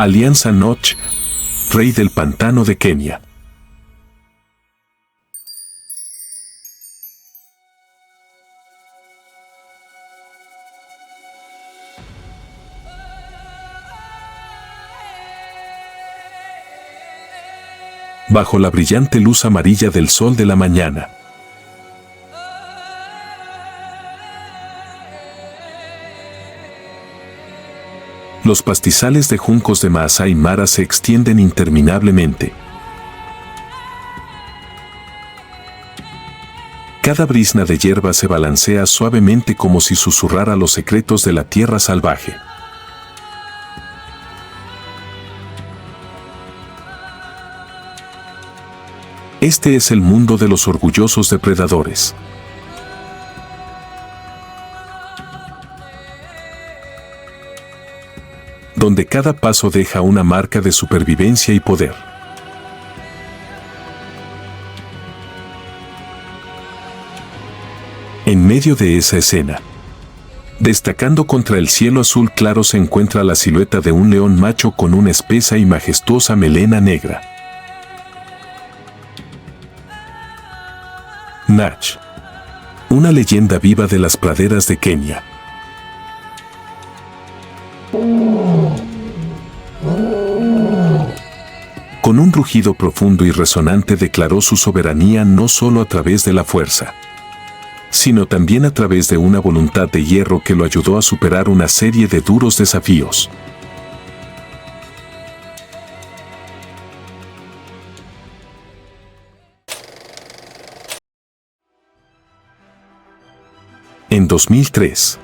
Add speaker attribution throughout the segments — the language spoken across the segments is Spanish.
Speaker 1: Alianza Noch, rey del pantano de Kenia. Bajo la brillante luz amarilla del sol de la mañana. Los pastizales de juncos de Maasai Mara se extienden interminablemente. Cada brizna de hierba se balancea suavemente como si susurrara los secretos de la tierra salvaje. Este es el mundo de los orgullosos depredadores. Donde cada paso deja una marca de supervivencia y poder. En medio de esa escena, destacando contra el cielo azul claro, se encuentra la silueta de un león macho con una espesa y majestuosa melena negra. Nach, una leyenda viva de las praderas de Kenia. Con un rugido profundo y resonante declaró su soberanía no solo a través de la fuerza, sino también a través de una voluntad de hierro que lo ayudó a superar una serie de duros desafíos. En 2003,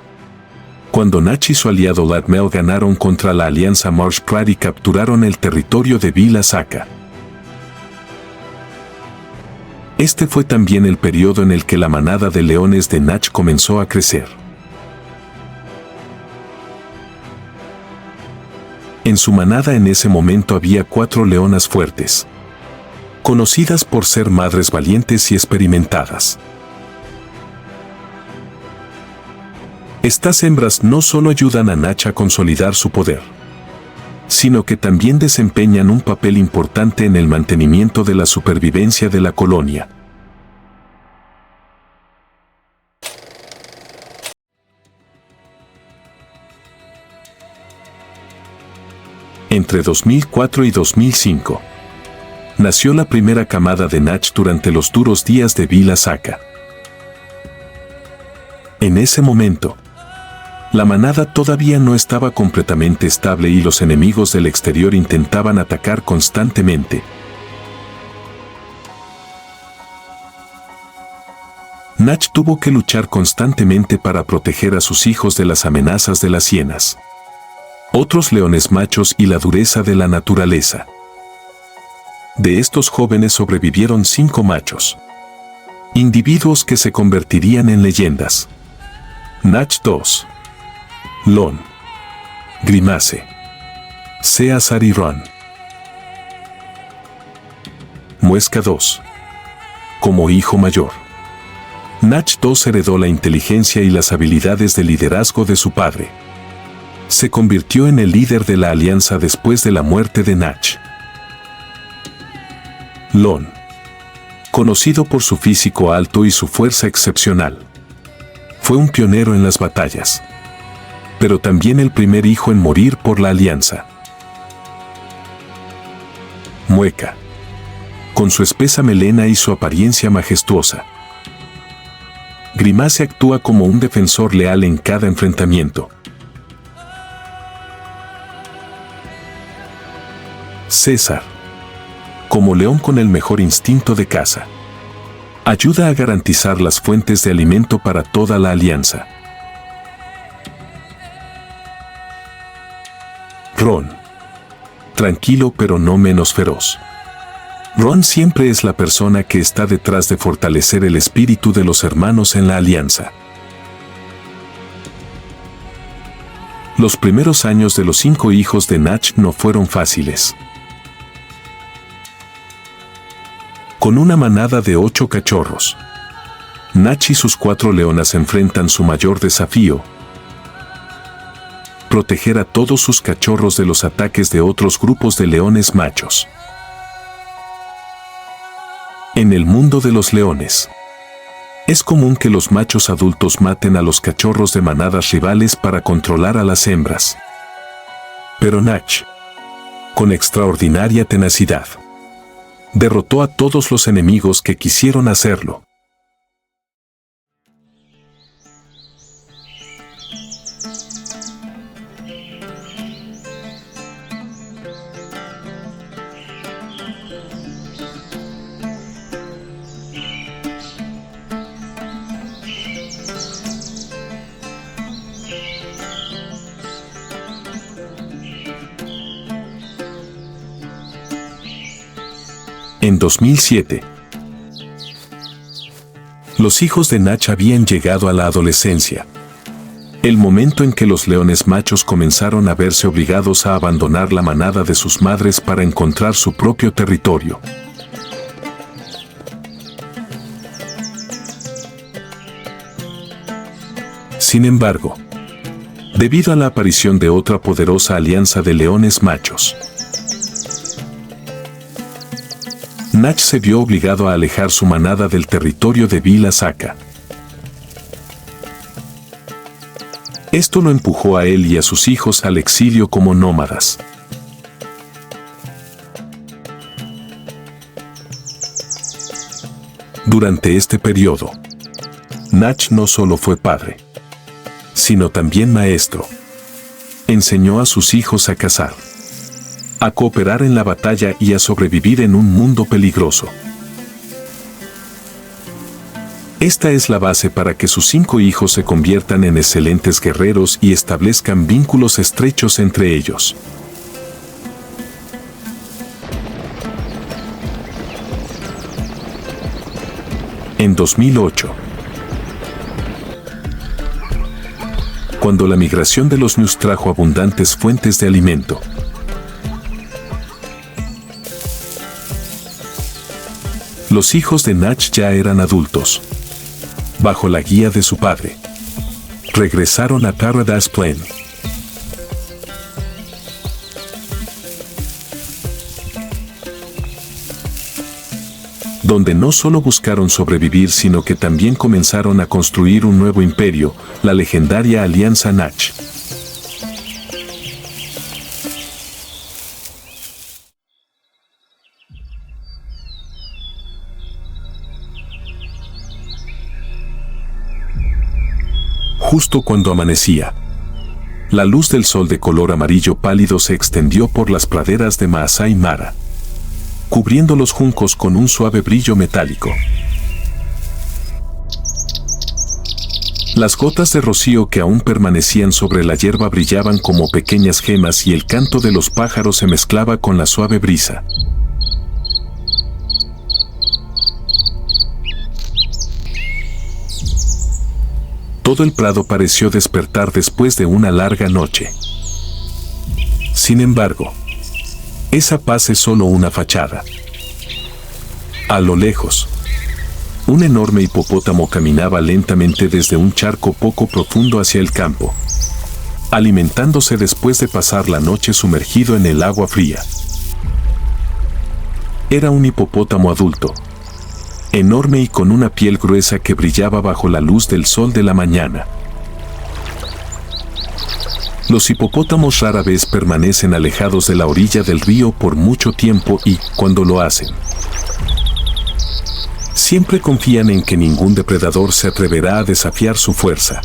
Speaker 1: cuando Nach y su aliado Latmel ganaron contra la Alianza Marsh Pride y capturaron el territorio de Vila Saka. Este fue también el periodo en el que la manada de leones de Nach comenzó a crecer. En su manada en ese momento había 4 leonas fuertes, conocidas por ser madres valientes y experimentadas. Estas hembras no solo ayudan a Nach a consolidar su poder, sino que también desempeñan un papel importante en el mantenimiento de la supervivencia de la colonia. Entre 2004 y 2005, nació la primera camada de Nach durante los duros días de Vila Saka. En ese momento, la manada todavía no estaba completamente estable y los enemigos del exterior intentaban atacar constantemente. Nach tuvo que luchar constantemente para proteger a sus hijos de las amenazas de las hienas, otros leones machos y la dureza de la naturaleza. De estos jóvenes sobrevivieron 5 machos, individuos que se convertirían en leyendas. Nach 2. Lon, Grimace, Caesar y Ron. Muesca 2. Como hijo mayor, Nach 2 heredó la inteligencia y las habilidades de liderazgo de su padre. Se convirtió en el líder de la alianza después de la muerte de Nach. Lon, conocido por su físico alto y su fuerza excepcional, fue un pionero en las batallas, pero también el primer hijo en morir por la alianza. Mueca, con su espesa melena y su apariencia majestuosa. Grimace actúa como un defensor leal en cada enfrentamiento. César, como león con el mejor instinto de caza, ayuda a garantizar las fuentes de alimento para toda la alianza. Ron, tranquilo pero no menos feroz. Ron siempre es la persona que está detrás de fortalecer el espíritu de los hermanos en la alianza. Los primeros años de los 5 hijos de Nach no fueron fáciles. Con una manada de 8 cachorros, Nach y sus 4 leonas enfrentan su mayor desafío: proteger a todos sus cachorros de los ataques de otros grupos de leones machos. En el mundo de los leones, es común que los machos adultos maten a los cachorros de manadas rivales para controlar a las hembras. Pero Natch, con extraordinaria tenacidad, derrotó a todos los enemigos que quisieron hacerlo. En 2007, los hijos de Natch habían llegado a la adolescencia, el momento en que los leones machos comenzaron a verse obligados a abandonar la manada de sus madres para encontrar su propio territorio. Sin embargo, debido a la aparición de otra poderosa alianza de leones machos, Natch se vio obligado a alejar su manada del territorio de Vila Saka. Esto lo empujó a él y a sus hijos al exilio como nómadas. Durante este periodo, Natch no solo fue padre, sino también maestro. Enseñó a sus hijos a cazar, a cooperar en la batalla y a sobrevivir en un mundo peligroso. Esta es la base para que sus 5 hijos se conviertan en excelentes guerreros y establezcan vínculos estrechos entre ellos. En 2008, cuando la migración de los ñus trajo abundantes fuentes de alimento, los hijos de Natch ya eran adultos. Bajo la guía de su padre, regresaron a Paradise Plain. Donde no solo buscaron sobrevivir, sino que también comenzaron a construir un nuevo imperio, la legendaria Alianza Natch. Justo cuando amanecía, la luz del sol de color amarillo pálido se extendió por las praderas de Maasai Mara, cubriendo los juncos con un suave brillo metálico. Las gotas de rocío que aún permanecían sobre la hierba brillaban como pequeñas gemas y el canto de los pájaros se mezclaba con la suave brisa. Todo el prado pareció despertar después de una larga noche. Sin embargo, esa paz es solo una fachada. A lo lejos, un enorme hipopótamo caminaba lentamente desde un charco poco profundo hacia el campo, alimentándose después de pasar la noche sumergido en el agua fría. Era un hipopótamo adulto, enorme y con una piel gruesa que brillaba bajo la luz del sol de la mañana. Los hipopótamos rara vez permanecen alejados de la orilla del río por mucho tiempo y, cuando lo hacen, siempre confían en que ningún depredador se atreverá a desafiar su fuerza.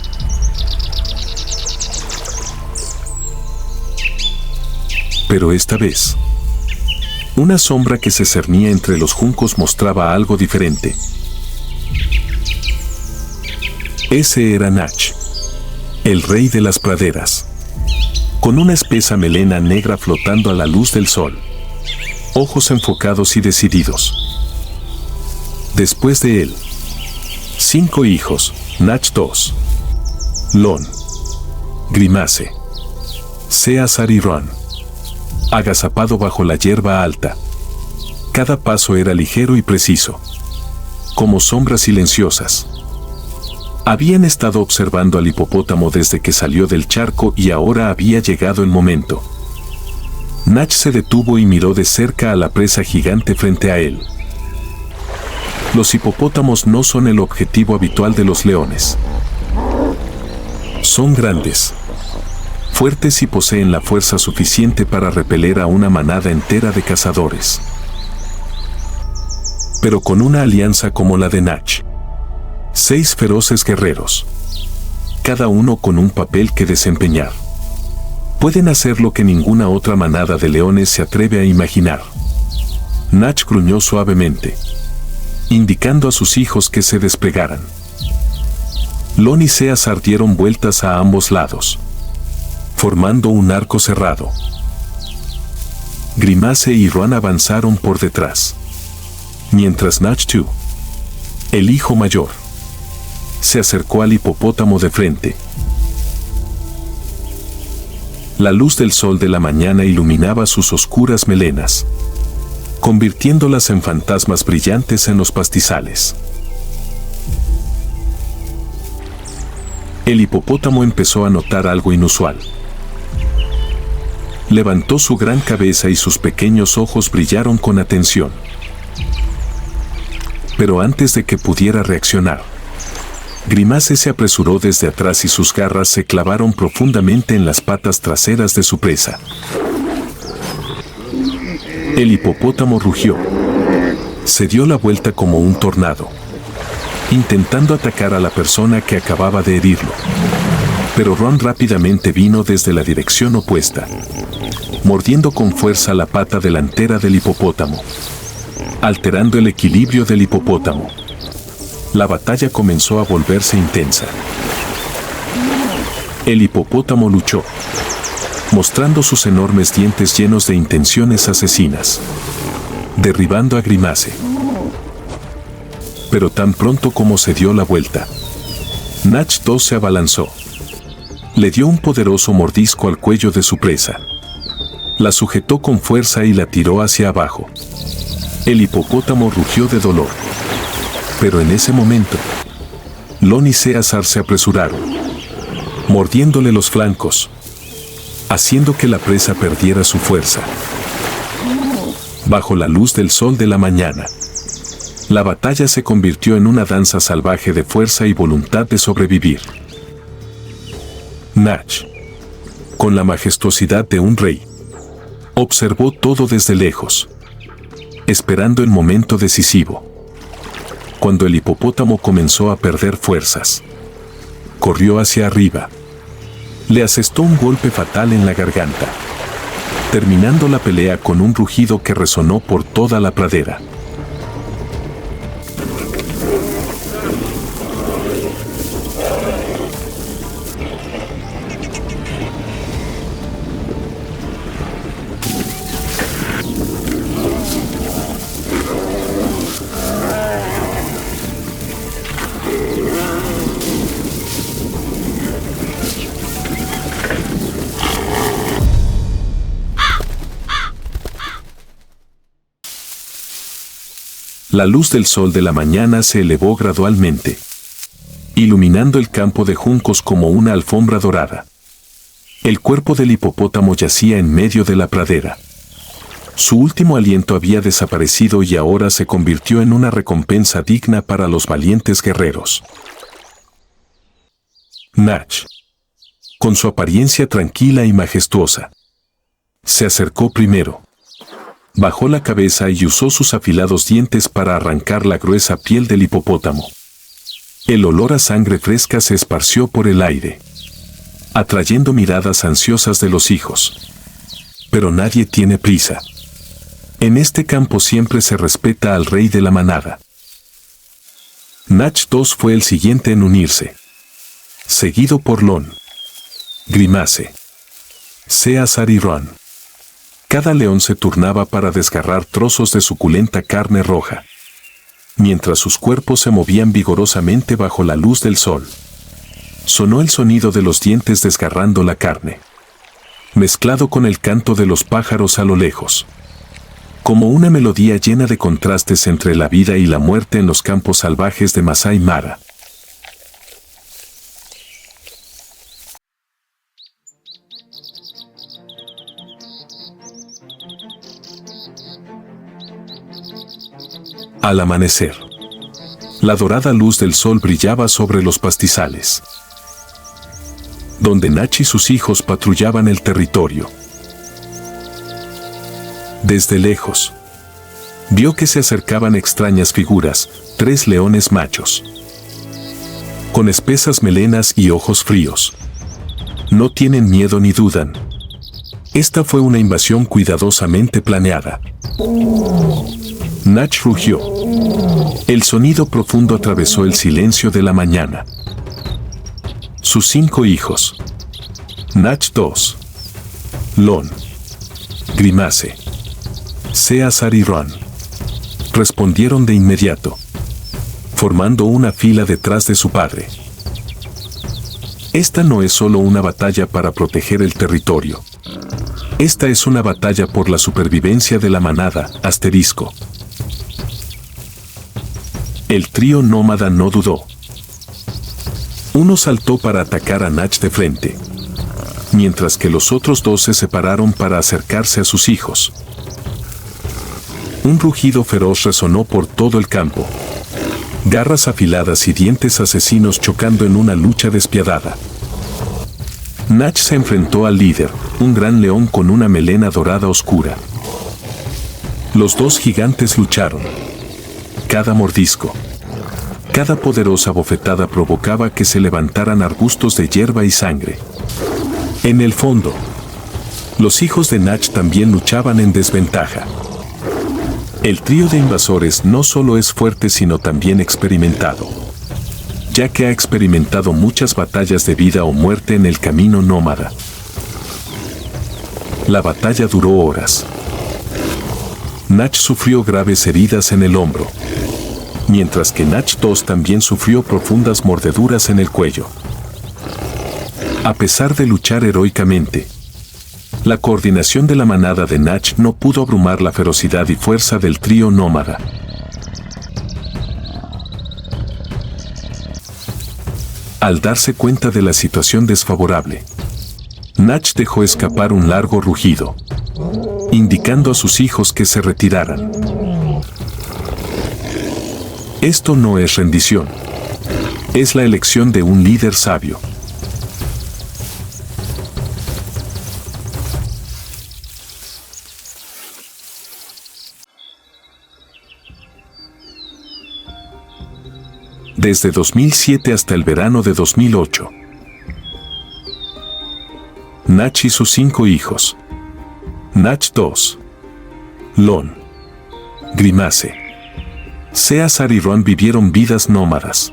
Speaker 1: Pero esta vez, una sombra que se cernía entre los juncos mostraba algo diferente. Ese era Natch, el rey de las praderas, con una espesa melena negra flotando a la luz del sol, ojos enfocados y decididos. Después de él, 5 hijos, Natch 2, Lon, Grimace, Caesar y Ron, agazapado bajo la hierba alta. Cada paso era ligero y preciso, como sombras silenciosas, Habían estado observando al hipopótamo desde que salió del charco y ahora había llegado el momento. Natch se detuvo y miró de cerca a la presa gigante frente a él. Los hipopótamos no son el objetivo habitual de los leones. Son grandes, fuertes y poseen la fuerza suficiente para repeler a una manada entera de cazadores. Pero con una alianza como la de Natch, 6 feroces guerreros, cada uno con un papel que desempeñar, pueden hacer lo que ninguna otra manada de leones se atreve a imaginar. Natch gruñó suavemente, indicando a sus hijos que se desplegaran. Lon y Caesar dieron vueltas a ambos lados, formando un arco cerrado. Grimace y Ruan avanzaron por detrás, mientras Natch II, el hijo mayor, se acercó al hipopótamo de frente. La luz del sol de la mañana iluminaba sus oscuras melenas, convirtiéndolas en fantasmas brillantes en los pastizales. El hipopótamo empezó a notar algo inusual. Levantó su gran cabeza y sus pequeños ojos brillaron con atención. Pero antes de que pudiera reaccionar, Grimace se apresuró desde atrás y sus garras se clavaron profundamente en las patas traseras de su presa. El hipopótamo rugió. Se dio la vuelta como un tornado, intentando atacar a la persona que acababa de herirlo. Pero Ron rápidamente vino desde la dirección opuesta, mordiendo con fuerza la pata delantera del hipopótamo, alterando el equilibrio del hipopótamo. La batalla comenzó a volverse intensa. El hipopótamo luchó, mostrando sus enormes dientes llenos de intenciones asesinas, derribando a Grimace. Pero tan pronto como se dio la vuelta, Natch II se abalanzó. Le dio un poderoso mordisco al cuello de su presa. La sujetó con fuerza y la tiró hacia abajo. El hipopótamo rugió de dolor. Pero en ese momento, Lon y Caesar se apresuraron, mordiéndole los flancos, haciendo que la presa perdiera su fuerza. Bajo la luz del sol de la mañana, la batalla se convirtió en una danza salvaje de fuerza y voluntad de sobrevivir. Natch, con la majestuosidad de un rey, observó todo desde lejos, esperando el momento decisivo. Cuando el hipopótamo comenzó a perder fuerzas, corrió hacia arriba. Le asestó un golpe fatal en la garganta, terminando la pelea con un rugido que resonó por toda la pradera. La luz del sol de la mañana se elevó gradualmente, iluminando el campo de juncos como una alfombra dorada. El cuerpo del hipopótamo yacía en medio de la pradera. Su último aliento había desaparecido y ahora se convirtió en una recompensa digna para los valientes guerreros. Natch, con su apariencia tranquila y majestuosa, se acercó primero. Bajó la cabeza y usó sus afilados dientes para arrancar la gruesa piel del hipopótamo. El olor a sangre fresca se esparció por el aire, atrayendo miradas ansiosas de los hijos. Pero nadie tiene prisa. En este campo siempre se respeta al rey de la manada. Natch II fue el siguiente en unirse, seguido por Lon, Grimace, Caesar y Ruan. Cada león se turnaba para desgarrar trozos de suculenta carne roja, mientras sus cuerpos se movían vigorosamente bajo la luz del sol. Sonó el sonido de los dientes desgarrando la carne, mezclado con el canto de los pájaros a lo lejos, como una melodía llena de contrastes entre la vida y la muerte en los campos salvajes de Masai Mara. Al amanecer, la dorada luz del sol brillaba sobre los pastizales, donde Nach y sus hijos patrullaban el territorio. Desde lejos, vio que se acercaban extrañas figuras, 3 leones machos, con espesas melenas y ojos fríos. No tienen miedo ni dudan. Esta fue una invasión cuidadosamente planeada. Nach rugió. El sonido profundo atravesó el silencio de la mañana. Sus 5 hijos, Nach 2, Lon, Grimace, Seazar y Ron, respondieron de inmediato, formando una fila detrás de su padre. Esta no es solo una batalla para proteger el territorio. Esta es una batalla por la supervivencia de la manada, asterisco. El trío nómada no dudó. Uno saltó para atacar a Nach de frente, mientras que los otros 2 se separaron para acercarse a sus hijos. Un rugido feroz resonó por todo el campo. Garras afiladas y dientes asesinos chocando en una lucha despiadada. Nach se enfrentó al líder, un gran león con una melena dorada oscura. Los 2 gigantes lucharon. Cada mordisco, cada poderosa bofetada provocaba que se levantaran arbustos de hierba y sangre. En el fondo, los hijos de Nach también luchaban en desventaja. El trío de invasores no solo es fuerte sino también experimentado, ya que ha experimentado muchas batallas de vida o muerte en el camino nómada. La batalla duró horas. Nach sufrió graves heridas en el hombro, mientras que Nach 2 también sufrió profundas mordeduras en el cuello. A pesar de luchar heroicamente, la coordinación de la manada de Nach no pudo abrumar la ferocidad y fuerza del trío nómada. Al darse cuenta de la situación desfavorable, Nach dejó escapar un largo rugido, indicando a sus hijos que se retiraran. Esto no es rendición. Es la elección de un líder sabio. Desde 2007 hasta el verano de 2008. Nach y sus 5 hijos, Nach 2, Lon, Grimace, Seazar y Ron vivieron vidas nómadas.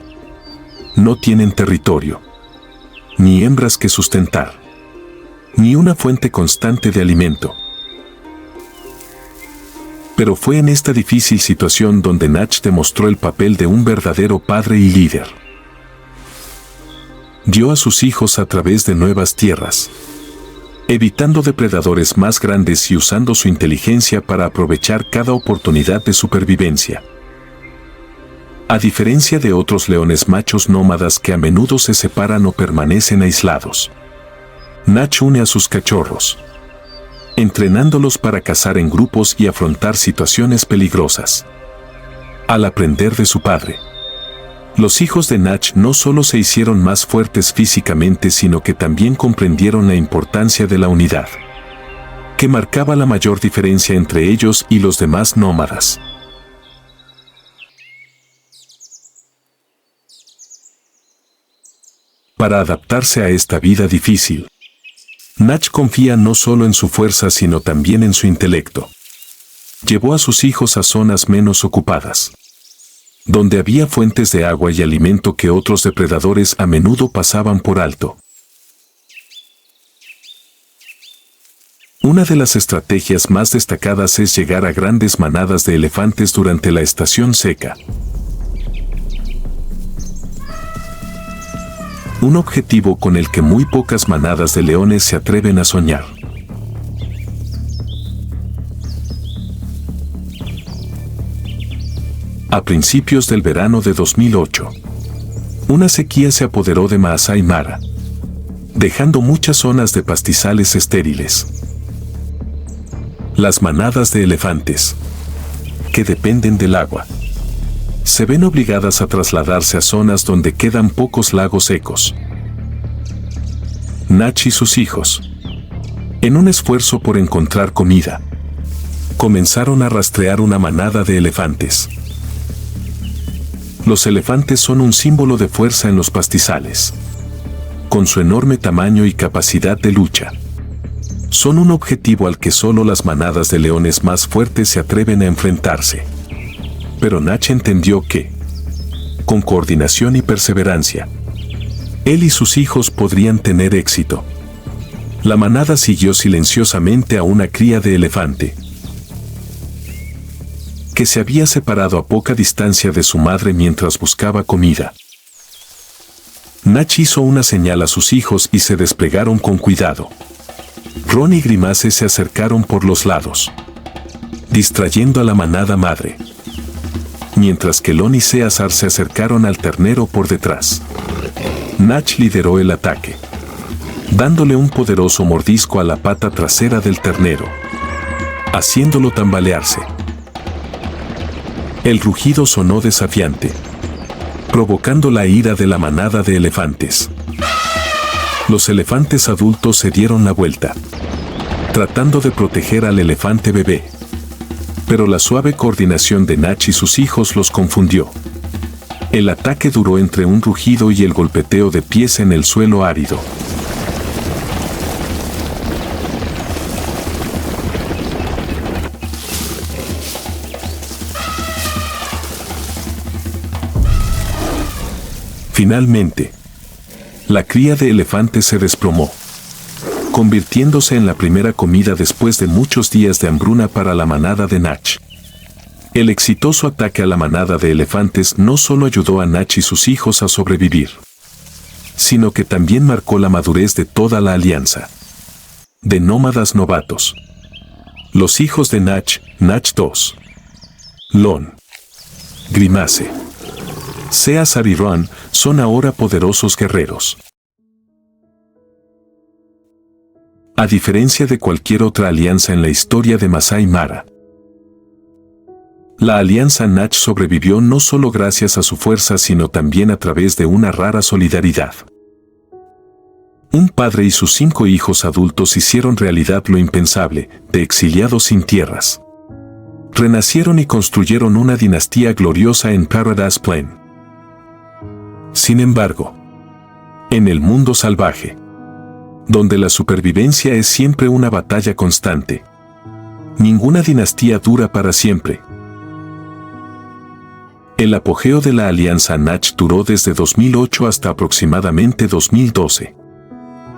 Speaker 1: No tienen territorio, ni hembras que sustentar, ni una fuente constante de alimento. Pero fue en esta difícil situación donde Nach demostró el papel de un verdadero padre y líder. Dio a sus hijos a través de nuevas tierras, evitando depredadores más grandes y usando su inteligencia para aprovechar cada oportunidad de supervivencia. A diferencia de otros leones machos nómadas que a menudo se separan o permanecen aislados, Nach une a sus cachorros, entrenándolos para cazar en grupos y afrontar situaciones peligrosas. Al aprender de su padre, los hijos de Nach no solo se hicieron más fuertes físicamente, sino que también comprendieron la importancia de la unidad, que marcaba la mayor diferencia entre ellos y los demás nómadas. Para adaptarse a esta vida difícil, Nach confía no solo en su fuerza sino también en su intelecto. Llevó a sus hijos a zonas menos ocupadas, donde había fuentes de agua y alimento que otros depredadores a menudo pasaban por alto. Una de las estrategias más destacadas es llegar a grandes manadas de elefantes durante la estación seca. Un objetivo con el que muy pocas manadas de leones se atreven a soñar. A principios del verano de 2008, una sequía se apoderó de Maasai Mara, dejando muchas zonas de pastizales estériles. Las manadas de elefantes, que dependen del agua. Se ven obligadas a trasladarse a zonas donde quedan pocos lagos secos. Natch y sus hijos, en un esfuerzo por encontrar comida, comenzaron a rastrear una manada de elefantes. Los elefantes son un símbolo de fuerza en los pastizales. Con su enorme tamaño y capacidad de lucha, son un objetivo al que solo las manadas de leones más fuertes se atreven a enfrentarse. Pero Natch entendió que, con coordinación y perseverancia, él y sus hijos podrían tener éxito. La manada siguió silenciosamente a una cría de elefante, que se había separado a poca distancia de su madre mientras buscaba comida. Natch hizo una señal a sus hijos y se desplegaron con cuidado. Ron y Grimace se acercaron por los lados, distrayendo a la manada madre, mientras que Lon y César se acercaron al ternero por detrás. Natch lideró el ataque, dándole un poderoso mordisco a la pata trasera del ternero, haciéndolo tambalearse. El rugido sonó desafiante, provocando la ira de la manada de elefantes. Los elefantes adultos se dieron la vuelta, tratando de proteger al elefante bebé. Pero la suave coordinación de Natch y sus hijos los confundió. El ataque duró entre un rugido y el golpeteo de pies en el suelo árido. Finalmente, la cría de elefantes se desplomó, convirtiéndose en la primera comida después de muchos días de hambruna para la manada de Natch. El exitoso ataque a la manada de elefantes no solo ayudó a Natch y sus hijos a sobrevivir, sino que también marcó la madurez de toda la alianza de nómadas novatos. Los hijos de Natch, Natch II, Lon, Grimace, César y Ron, son ahora poderosos guerreros. A diferencia de cualquier otra alianza en la historia de Masai Mara, la alianza Natch sobrevivió no solo gracias a su fuerza sino también a través de una rara solidaridad. Un padre y sus 5 hijos adultos hicieron realidad lo impensable, de exiliados sin tierras. Renacieron y construyeron una dinastía gloriosa en Paradise Plain. Sin embargo, en el mundo salvaje, donde la supervivencia es siempre una batalla constante, ninguna dinastía dura para siempre. El apogeo de la alianza Natch duró desde 2008 hasta aproximadamente 2012,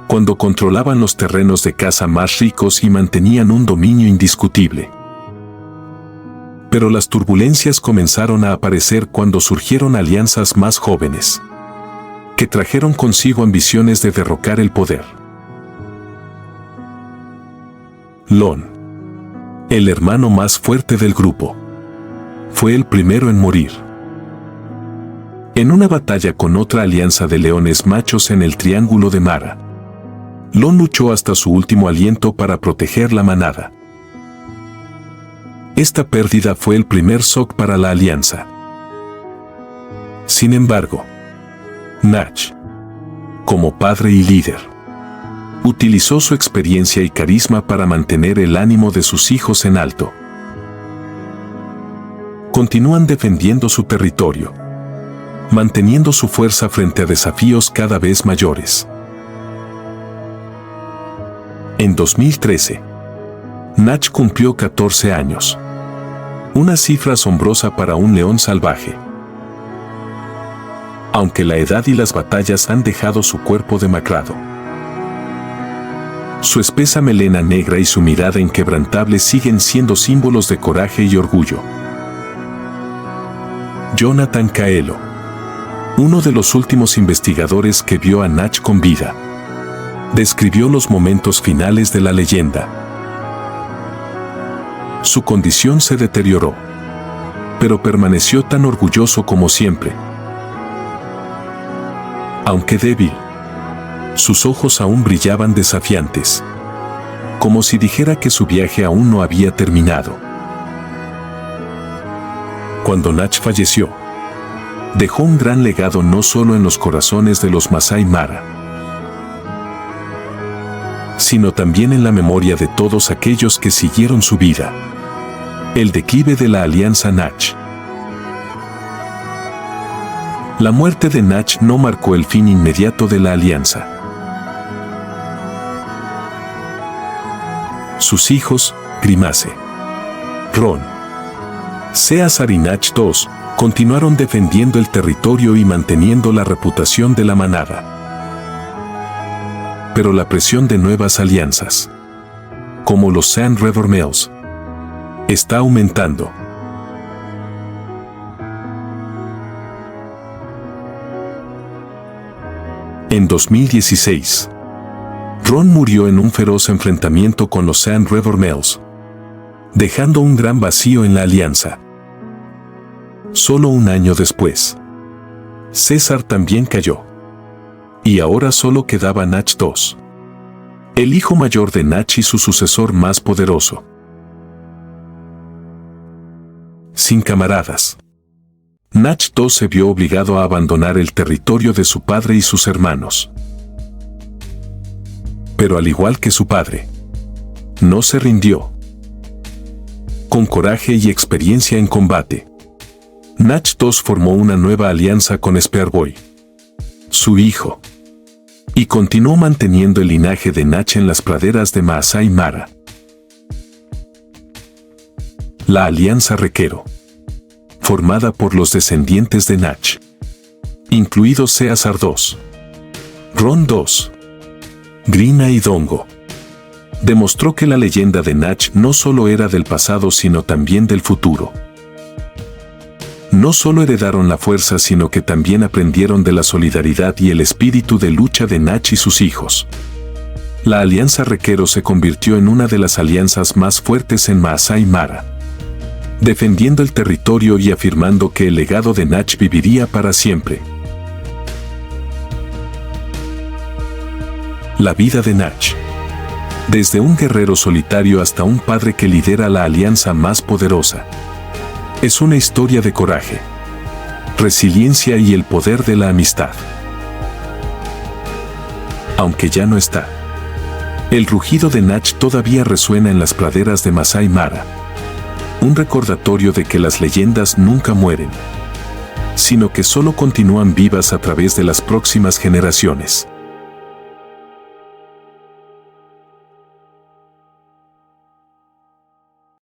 Speaker 1: cuando controlaban los terrenos de caza más ricos y mantenían un dominio indiscutible. Pero las turbulencias comenzaron a aparecer cuando surgieron alianzas más jóvenes, que trajeron consigo ambiciones de derrocar el poder. Lon, el hermano más fuerte del grupo, fue el primero en morir. En una batalla con otra alianza de leones machos en el Triángulo de Mara, Lon luchó hasta su último aliento para proteger la manada. Esta pérdida fue el primer shock para la alianza. Sin embargo, Natch, como padre y líder, utilizó su experiencia y carisma para mantener el ánimo de sus hijos en alto. Continúan defendiendo su territorio, manteniendo su fuerza frente a desafíos cada vez mayores. En 2013, Natch cumplió 14 años. Una cifra asombrosa para un león salvaje. Aunque la edad y las batallas han dejado su cuerpo demacrado, su espesa melena negra y su mirada inquebrantable siguen siendo símbolos de coraje y orgullo. Jonathan Kaelo, uno de los últimos investigadores que vio a Natch con vida, describió los momentos finales de la leyenda. Su condición se deterioró, pero permaneció tan orgulloso como siempre. Aunque débil, sus ojos aún brillaban desafiantes, como si dijera que su viaje aún no había terminado. Cuando Nach falleció, dejó un gran legado no solo en los corazones de los Masái Mara, sino también en la memoria de todos aquellos que siguieron su vida. El declive de la alianza Nach. La muerte de Nach no marcó el fin inmediato de la alianza. Sus hijos, Grimace, Ron, Céazar y Nach II, continuaron defendiendo el territorio y manteniendo la reputación de la manada. Pero la presión de nuevas alianzas, como los Sand River Mills, está aumentando. En 2016, Ron murió en un feroz enfrentamiento con los Sand River Mills, dejando un gran vacío en la alianza. Solo un año después, César también cayó. Y ahora solo quedaba Nach II, el hijo mayor de Nach y su sucesor más poderoso. Sin camaradas, Nach II se vio obligado a abandonar el territorio de su padre y sus hermanos. Pero al igual que su padre, no se rindió. Con coraje y experiencia en combate, Nach II formó una nueva alianza con Spearboy, su hijo, y continuó manteniendo el linaje de Nach en las praderas de Masái Mara. La Alianza Requero, formada por los descendientes de Nach, incluidos Céazar II, Ron II, Grina y Dongo, demostró que la leyenda de Nach no solo era del pasado sino también del futuro. No solo heredaron la fuerza sino que también aprendieron de la solidaridad y el espíritu de lucha de Nach y sus hijos. La Alianza Requero se convirtió en una de las alianzas más fuertes en Masái Mara, defendiendo el territorio y afirmando que el legado de Nach viviría para siempre. La vida de Nach. Desde un guerrero solitario hasta un padre que lidera la alianza más poderosa. Es una historia de coraje, resiliencia y el poder de la amistad. Aunque ya no está, el rugido de Nach todavía resuena en las praderas de Masái Mara. Un recordatorio de que las leyendas nunca mueren, sino que solo continúan vivas a través de las próximas generaciones.